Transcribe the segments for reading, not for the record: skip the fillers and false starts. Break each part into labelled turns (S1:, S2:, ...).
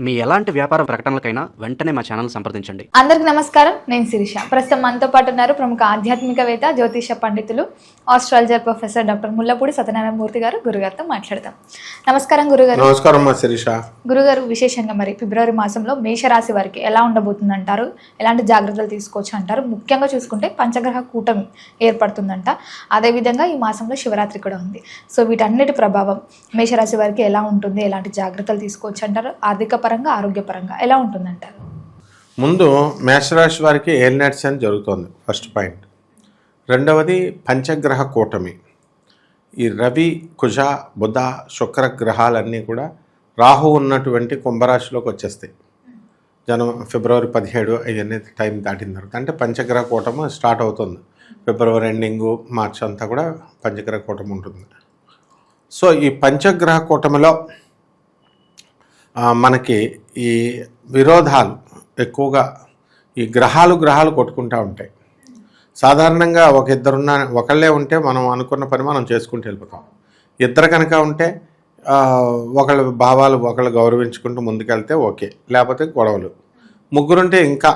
S1: మీ ఎలాంటి వ్యాపార ప్రకటనలకైనా వెంటనే మా ఛానల్ సంప్రదించండి.
S2: అందరికి నమస్కారం. నేను శిరీష. ప్రస్తుతం మనతో పాటు ఉన్నారు ప్రముఖ ఆధ్యాత్మికవేత్త, జ్యోతిష పండితులు, astrologer professor doctor Mullapudi Satyanarayana Murthy గారు. గురుగారితో మాట్లాడదాం. నమస్కారం గురుగారు.
S3: నమస్కారం శిరీష.
S2: గురుగారు, విశేషంగా మరి ఫిబ్రవరి మాసంలో మేషరాశి వారికి ఎలా ఉండబోతుంది అంటారు? ఎలాంటి జాగ్రత్తలు తీసుకోవచ్చు అంటారు? ముఖ్యంగా చూసుకుంటే పంచగ్రహ కూటమి ఏర్పడుతుందంట. అదేవిధంగా ఈ మాసంలో శివరాత్రి కూడా ఉంది. సో వీటన్నిటి ప్రభావం మేషరాశి వారికి ఎలా ఉంటుంది? ఎలాంటి జాగ్రత్తలు తీసుకోవచ్చు అంటారు? ఆర్థిక పరంగా, ఆరోగ్యపరంగా ఎలా ఉంటుందంటారు?
S3: ముందు మేషరాశి వారికి ఏలినాటి శని జరుగుతోంది, ఫస్ట్ పాయింట్. రెండవది పంచగ్రహ కూటమి. ఈ రవి, కుజ, బుధ, శుక్ర గ్రహాలన్నీ కూడా రాహు ఉన్నటువంటి కుంభరాశిలోకి వచ్చేస్తాయి. ఫిబ్రవరి 17 అవన్నీ టైం దాటిన తర్వాత అంటే పంచగ్రహ కూటమి స్టార్ట్ అవుతుంది. ఫిబ్రవరి ఎండింగు, మార్చ్ అంతా కూడా పంచగ్రహ కూటమి ఉంటుంది. సో ఈ పంచగ్రహ కూటమిలో మనకి ఈ విరోధాలు ఎక్కువగా ఈ గ్రహాలు కొట్టుకుంటూ ఉంటాయి. సాధారణంగా ఒకళ్ళే ఉంటే మనం అనుకున్న పని మనం చేసుకుంటూ వెళ్ళిపోతాం. ఇద్దరు కనుక ఉంటే ఒకళ్ళ భావాలు ఒకళ్ళు గౌరవించుకుంటూ ముందుకెళ్తే ఓకే, లేకపోతే గొడవలు. ముగ్గురుంటే ఇంకా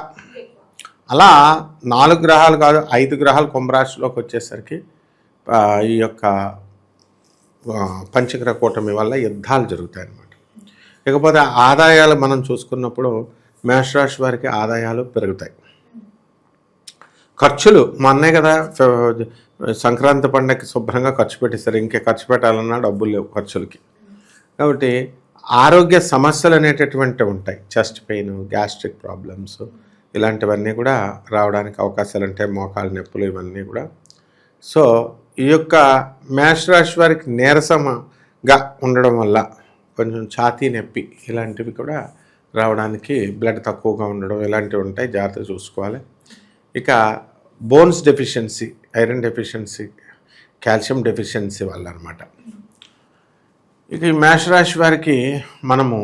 S3: అలా 4 గ్రహాలు కాదు 5 గ్రహాలు కుంభరాశిలోకి వచ్చేసరికి ఈ యొక్క పంచగ్రహ కూటమి వల్ల యుద్ధాలు జరుగుతాయి అన్నమాట. ఇకపోతే ఆదాయాలు మనం చూసుకున్నప్పుడు మేషరాశి వారికి ఆదాయాలు పెరుగుతాయి. ఖర్చులు మొన్నే కదా సంక్రాంతి పండగకి శుభ్రంగా ఖర్చు పెట్టేస్తారు. ఇంకే ఖర్చు పెట్టాలన్నా డబ్బులు లేవు ఖర్చులకి. కాబట్టి ఆరోగ్య సమస్యలు అనేటటువంటివి ఉంటాయి. చెస్ట్ పెయిన్, గ్యాస్ట్రిక్ ప్రాబ్లమ్స్ ఇలాంటివన్నీ కూడా రావడానికి అవకాశాలు ఉంటాయి. మోకాలు నొప్పులు ఇవన్నీ కూడా. సో ఈ యొక్క మేషరాశి వారికి నీరసంగా ఉండడం వల్ల కొంచెం ఛాతీ నొప్పి ఇలాంటివి కూడా రావడానికి, బ్లడ్ తక్కువగా ఉండడం ఇలాంటివి ఉంటాయి. జాగ్రత్త చూసుకోవాలి. ఇక bones deficiency, iron deficiency, calcium deficiency వల్ల అనమాట. ఇక ఈ మేషరాశి వారికి మనము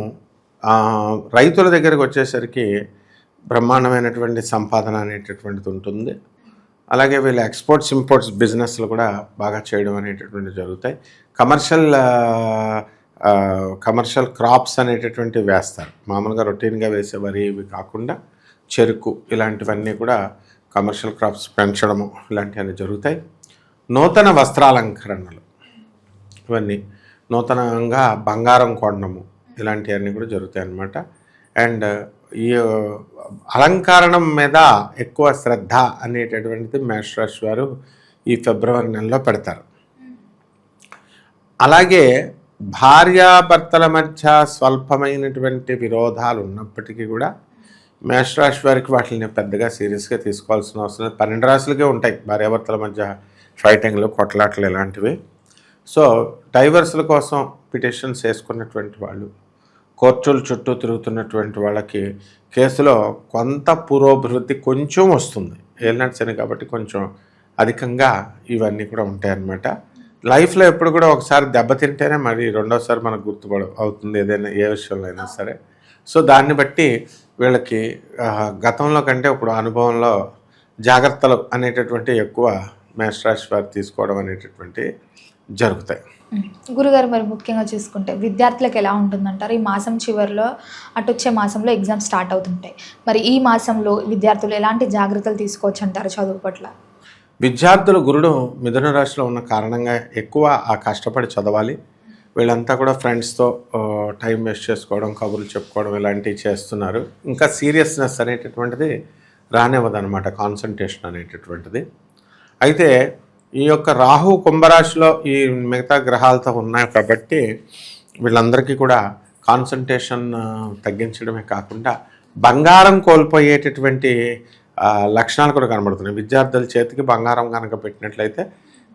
S3: రైతుల దగ్గరకు వచ్చేసరికి బ్రహ్మాండమైనటువంటి సంపాదన అనేటటువంటిది ఉంటుంది. అలాగే వీళ్ళ ఎక్స్పోర్ట్స్ ఇంపోర్ట్స్ బిజినెస్లు కూడా బాగా చేయడం అనేటటువంటివి జరుగుతాయి. కమర్షియల్ క్రాప్స్ అనేటటువంటివి వేస్తారు. మామూలుగా రొటీన్గా వేసే వరి ఇవి కాకుండా చెరుకు ఇలాంటివన్నీ కూడా కమర్షియల్ క్రాప్స్ పెంచడము ఇలాంటివన్నీ జరుగుతాయి. నూతన వస్త్రాలంకరణలు ఇవన్నీ, నూతనంగా బంగారం కొనడము ఇలాంటివన్నీ కూడా జరుగుతాయి అన్నమాట. అండ్ ఈ అలంకరణం మీద ఎక్కువ శ్రద్ధ అనేటటువంటిది మేషరాశి వారు ఈ ఫిబ్రవరి నెలలో పెడతారు. అలాగే భార్యాభర్తల మధ్య స్వల్పమైనటువంటి విరోధాలు ఉన్నప్పటికీ కూడా మేషరాశి వారికి వాటిని పెద్దగా సీరియస్గా తీసుకోవాల్సిన అవసరం లేదు. 12 రాశులకే ఉంటాయి భార్యాభర్తల మధ్య ఫైటింగ్లు, కొట్లాటలు ఇలాంటివి. సో డైవర్సుల కోసం పిటిషన్స్ వేసుకున్నటువంటి వాళ్ళు, కోర్టుల చుట్టూ తిరుగుతున్నటువంటి వాళ్ళకి కేసులో కొంత పురోభివృద్ధి కొంచెం వస్తుంది. ఏలినాటి శని కాబట్టి కొంచెం అధికంగా ఇవన్నీ కూడా ఉంటాయన్నమాట. లైఫ్లో ఎప్పుడు కూడా ఒకసారి దెబ్బతింటేనే మరి రెండోసారి మనకు అవుతుంది ఏదైనా, ఏ విషయంలో అయినా సరే. సో దాన్ని బట్టి వీళ్ళకి గతంలో కంటే ఇప్పుడు అనుభవంలో జాగ్రత్తలు అనేటటువంటి ఎక్కువ మేషరాశి వారు తీసుకోవడం అనేటటువంటి జరుగుతాయి.
S2: గురుగారు, మరి ముఖ్యంగా చూసుకుంటే విద్యార్థులకు ఎలా ఉంటుందంటారు? ఈ మాసం చివరిలో అటు వచ్చే మాసంలో ఎగ్జామ్ స్టార్ట్ అవుతుంటాయి. మరి ఈ మాసంలో విద్యార్థులు ఎలాంటి జాగ్రత్తలు తీసుకోవచ్చు అంటారు చదువు పట్ల?
S3: విద్యార్థులు గురుడు మిథున రాశిలో ఉన్న కారణంగా ఎక్కువ కష్టపడి చదవాలి. వీళ్ళంతా కూడా ఫ్రెండ్స్తో టైం వేస్ట్ చేసుకోవడం, కబుర్లు చెప్పుకోవడం ఇలాంటివి చేస్తున్నారు. ఇంకా సీరియస్నెస్ అనేటటువంటిది రానివ్వదన్నమాట, కాన్సన్ట్రేషన్ అనేటటువంటిది. అయితే ఈ యొక్క రాహు కుంభరాశిలో ఈ మిగతా గ్రహాలతో ఉన్నాయి కాబట్టి వీళ్ళందరికీ కూడా కాన్సన్ట్రేషన్ తగ్గించడమే కాకుండా బంగారం కోల్పోయేటటువంటి లక్షణాలు కూడా కనబడుతున్నాయి. విద్యార్థుల చేతికి బంగారం కనుక పెట్టినట్లయితే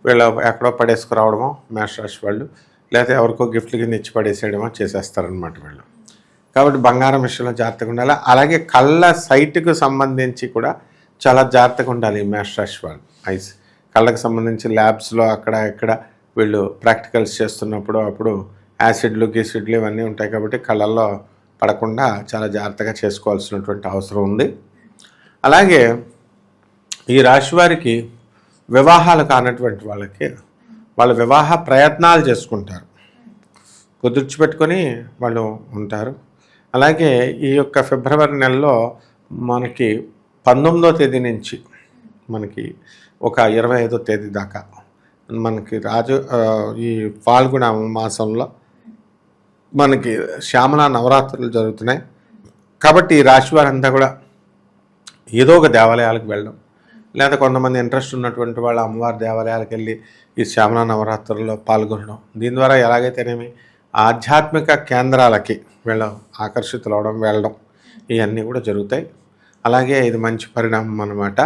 S3: వీళ్ళు ఎక్కడో పడేసుకురావడమో మేషరాశి వాళ్ళు, లేకపోతే ఎవరికో గిఫ్ట్లు కింద ఇచ్చి పడేసేయడమో చేసేస్తారనమాట వీళ్ళు. కాబట్టి బంగారం విషయంలో జాగ్రత్తగా ఉండాలి. అలాగే కళ్ళ సైట్కు సంబంధించి కూడా చాలా జాగ్రత్తగా ఉండాలి ఈ మేషరాశి వాళ్ళు. కళ్ళకు సంబంధించి ల్యాబ్స్లో అక్కడ ఇక్కడ వీళ్ళు ప్రాక్టికల్స్ చేస్తున్నప్పుడు అప్పుడు యాసిడ్లు గీసిడ్లు ఇవన్నీ ఉంటాయి కాబట్టి కళ్ళల్లో పడకుండా చాలా జాగ్రత్తగా చేసుకోవాల్సినటువంటి అవసరం ఉంది. అలాగే ఈ రాశి వారికి వివాహాలు కానటువంటి వాళ్ళకి వాళ్ళ వివాహ ప్రయత్నాలు చేసుకుంటారు, కుదుర్చిపెట్టుకొని వాళ్ళు ఉంటారు. అలాగే ఈ యొక్క ఫిబ్రవరి నెలలో మనకి 19వ తేదీ నుంచి మనకి ఒక 25వ తేదీ దాకా మనకి ఈ ఫాల్గుణ మాసంలో మనకి శ్యామల నవరాత్రులు జరుగుతున్నాయి. కాబట్టి ఈ రాశి వారంతా కూడా ఏదో ఒక దేవాలయాలకు వెళ్ళడం, లేదా కొంతమంది ఇంట్రెస్ట్ ఉన్నటువంటి వాళ్ళ అమ్మవారి దేవాలయాలకు వెళ్ళి ఈ శ్యామల నవరాత్రుల్లో పాల్గొనడం, దీని ద్వారా ఎలాగైతేనేమి ఆధ్యాత్మిక కేంద్రాలకి ఆకర్షితులవడం, వెళ్ళడం ఇవన్నీ కూడా జరుగుతాయి. అలాగే ఇది మంచి పరిణామం అన్నమాట.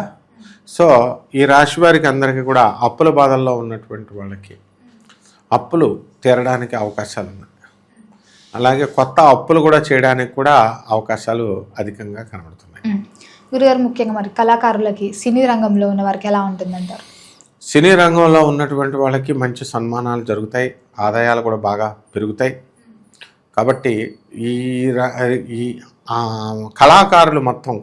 S3: సో ఈ రాశి వారికి అందరికీ కూడా అప్పుల బాధల్లో ఉన్నటువంటి వాళ్ళకి అప్పులు తీరడానికి అవకాశాలు ఉన్నాయి. అలాగే కొత్త అప్పులు కూడా చేయడానికి కూడా అవకాశాలు అధికంగా కనబడుతున్నాయి.
S2: గురుగారు, ముఖ్యంగా మరి కళాకారులకి సినీ రంగంలో ఉన్న వారికి ఎలా ఉంటుందంటారు?
S3: సినీ రంగంలో ఉన్నటువంటి వాళ్ళకి మంచి సన్మానాలు జరుగుతాయి, ఆదాయాలు కూడా బాగా పెరుగుతాయి. కాబట్టి ఈ కళాకారులు మొత్తం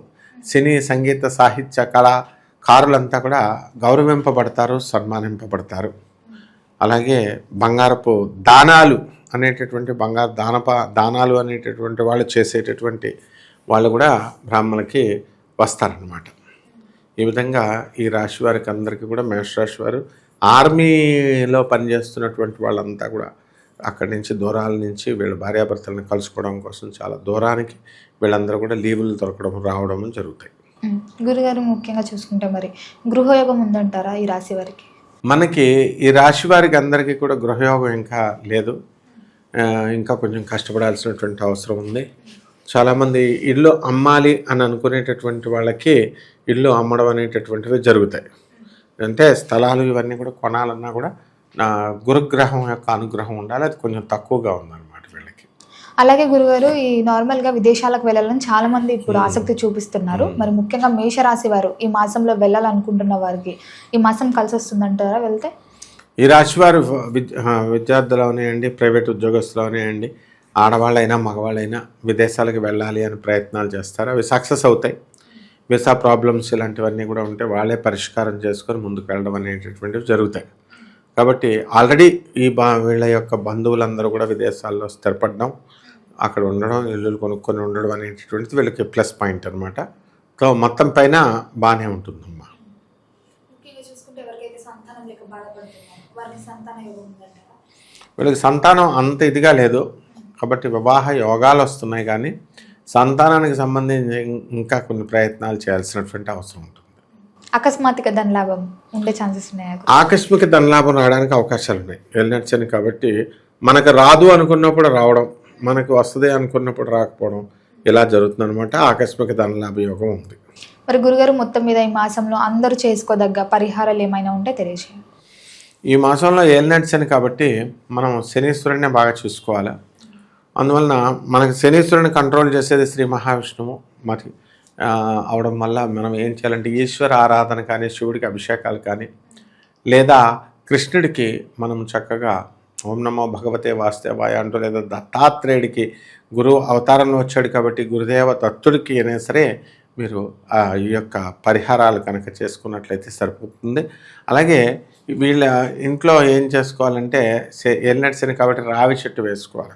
S3: సినీ, సంగీత, సాహిత్య కళాకారులంతా కూడా గౌరవింపబడతారు, సన్మానింపబడతారు. అలాగే బంగారపు దానాలు అనేటటువంటి దానాలు అనేటటువంటి వాళ్ళు చేసేటటువంటి వాళ్ళు కూడా బ్రాహ్మణులకి వస్తారనమాట. ఈ విధంగా ఈ రాశి వారికి అందరికీ కూడా మేషరాశి వారు ఆర్మీలో పనిచేస్తున్నటువంటి వాళ్ళంతా కూడా అక్కడి నుంచి దూరాల నుంచి వీళ్ళ భార్యాభర్తలను కలుసుకోవడం కోసం చాలా దూరానికి వీళ్ళందరూ కూడా లీవులు దొరకడం రావడం జరుగుతాయి.
S2: గురుగారు, ముఖ్యంగా చూసుకుంటే మరి గృహయోగం ఉందంటారా ఈ రాశి వారికి?
S3: మనకి ఈ రాశి వారికి అందరికీ కూడా గృహయోగం ఇంకా లేదు, ఇంకా కొంచెం కష్టపడాల్సినటువంటి అవసరం ఉంది. చాలామంది ఇల్లు అమ్మాలి అని అనుకునేటటువంటి వాళ్ళకి ఇల్లు అమ్మడం అనేటటువంటివి జరుగుతాయి. అంటే స్థలాలు ఇవన్నీ కూడా కొనాలన్నా కూడా నా గురుగ్రహం యొక్క అనుగ్రహం ఉండాలి, అది కొంచెం తక్కువగా ఉందన్నమాట వీళ్ళకి.
S2: అలాగే గురుగారు, ఈ నార్మల్గా విదేశాలకు వెళ్ళాలని చాలా మంది ఇప్పుడు ఆసక్తి చూపిస్తున్నారు. మరి ముఖ్యంగా మేషరాశి వారు ఈ మాసంలో వెళ్ళాలనుకుంటున్న వారికి ఈ మాసం కలిసి వస్తుందంటారా వెళ్తే?
S3: ఈ రాశి వారు విద్యార్థులు అవనివ్వండి, ప్రైవేట్ ఉద్యోగస్తులు అవనివ్వండి, ఆడవాళ్ళైనా మగవాళ్ళైనా విదేశాలకు వెళ్ళాలి అని ప్రయత్నాలు చేస్తారు. అవి సక్సెస్ అవుతాయి. వీసా ప్రాబ్లమ్స్ ఇలాంటివన్నీ కూడా ఉంటే వాళ్ళే పరిష్కారం చేసుకొని ముందుకు వెళ్ళడం అనేటటువంటివి జరుగుతాయి. కాబట్టి ఆల్రెడీ వీళ్ళ యొక్క బంధువులందరూ కూడా విదేశాల్లో స్థిరపడడం, అక్కడ ఉండడం, ఇల్లులు కొనుక్కొని ఉండడం అనేటటువంటిది వీళ్ళకి ప్లస్ పాయింట్ అనమాట. సో మొత్తం పైన బాగానే ఉంటుందమ్మా. వీళ్ళకి సంతానం అంత ఇదిగా లేదు కాబట్టి వివాహ యోగాలు వస్తున్నాయి, కానీ సంతానానికి సంబంధించి ఇంకా కొన్ని ప్రయత్నాలు చేయాల్సినటువంటి అవసరం ఉంటుంది.
S2: అకస్మాత్తుగా ధనలాభం ఉండే ఛాన్సెస్ ఉన్నాయా?
S3: ఆకస్మిక ధనలాభం రావడానికి అవకాశాలు ఉన్నాయి. వెళ్ళినచ్చని కాబట్టి మనకు రాదు అనుకున్నప్పుడు రావడం, మనకు వస్తుంది అనుకున్నప్పుడు రాకపోవడం ఇలా జరుగుతుంది అనమాట. ఆకస్మిక ధనలాభ యోగం ఉంది.
S2: మరి గురుగారు, మొత్తం మీద ఈ మాసంలో అందరూ చేసుకోదగ్గ పరిహారాలు ఏమైనా ఉంటే తెలియజేయండి.
S3: ఈ మాసంలో ఏలినట్సని కాబట్టి మనం శనీశ్వరుడినే బాగా చూసుకోవాలి. అందువలన మనకి శనీశ్వరుని కంట్రోల్ చేసేది శ్రీ మహావిష్ణువు మరి అవడం వల్ల మనం ఏం చేయాలంటే ఈశ్వర ఆరాధన కానీ, శివుడికి అభిషేకాలు కానీ, లేదా కృష్ణుడికి మనం చక్కగా ఓం నమో భగవతే వాసుదేవాయ అంటూ, లేదా దత్తాత్రేయుడికి గురువు అవతారంలో వచ్చాడు కాబట్టి గురుదేవ దత్తుడికి అయినా సరే మీరు ఈ యొక్క పరిహారాలు కనుక చేసుకున్నట్లయితే సరిపోతుంది. అలాగే వీళ్ళ ఇంట్లో ఏం చేసుకోవాలంటే ఎల్నట్సని కాబట్టి రావి చెట్టు వేసుకోవాలి.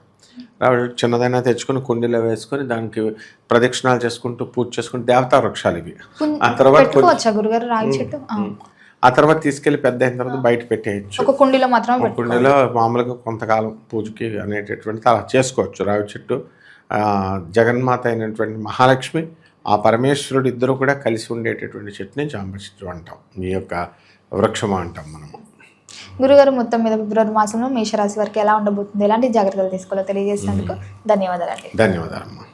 S3: రావి చెట్టు చిన్నదైనా తెచ్చుకొని కుండీలో వేసుకొని దానికి ప్రదక్షిణాలు చేసుకుంటూ పూజ చేసుకుంటూ దేవతా వృక్షాలు ఇవి. ఆ తర్వాత తీసుకెళ్లి పెద్ద అయిన తర్వాత బయట పెట్టేయచ్చు. కుండీలో మామూలుగా కొంతకాలం పూజకి అనేటటువంటి అలా చేసుకోవచ్చు. రావి చెట్టు జగన్మాత అయినటువంటి మహాలక్ష్మి, ఆ పరమేశ్వరుడు ఇద్దరు కూడా కలిసి ఉండేటటువంటి చెట్టుని జాంబ చెట్టు అంటాం. ఈ యొక్క వృక్షం అంటాం మనము.
S2: గురుగారు, మొత్తం మీద ఫిబ్రవరి మాసంలో మేషరాశి వారికి ఎలా ఉండబోతుంది, ఎలాంటి జాగ్రత్తలు తీసుకోవాలో తెలియజేసినందుకు ధన్యవాదాలు.
S3: ధన్యవాదాలమ్మా.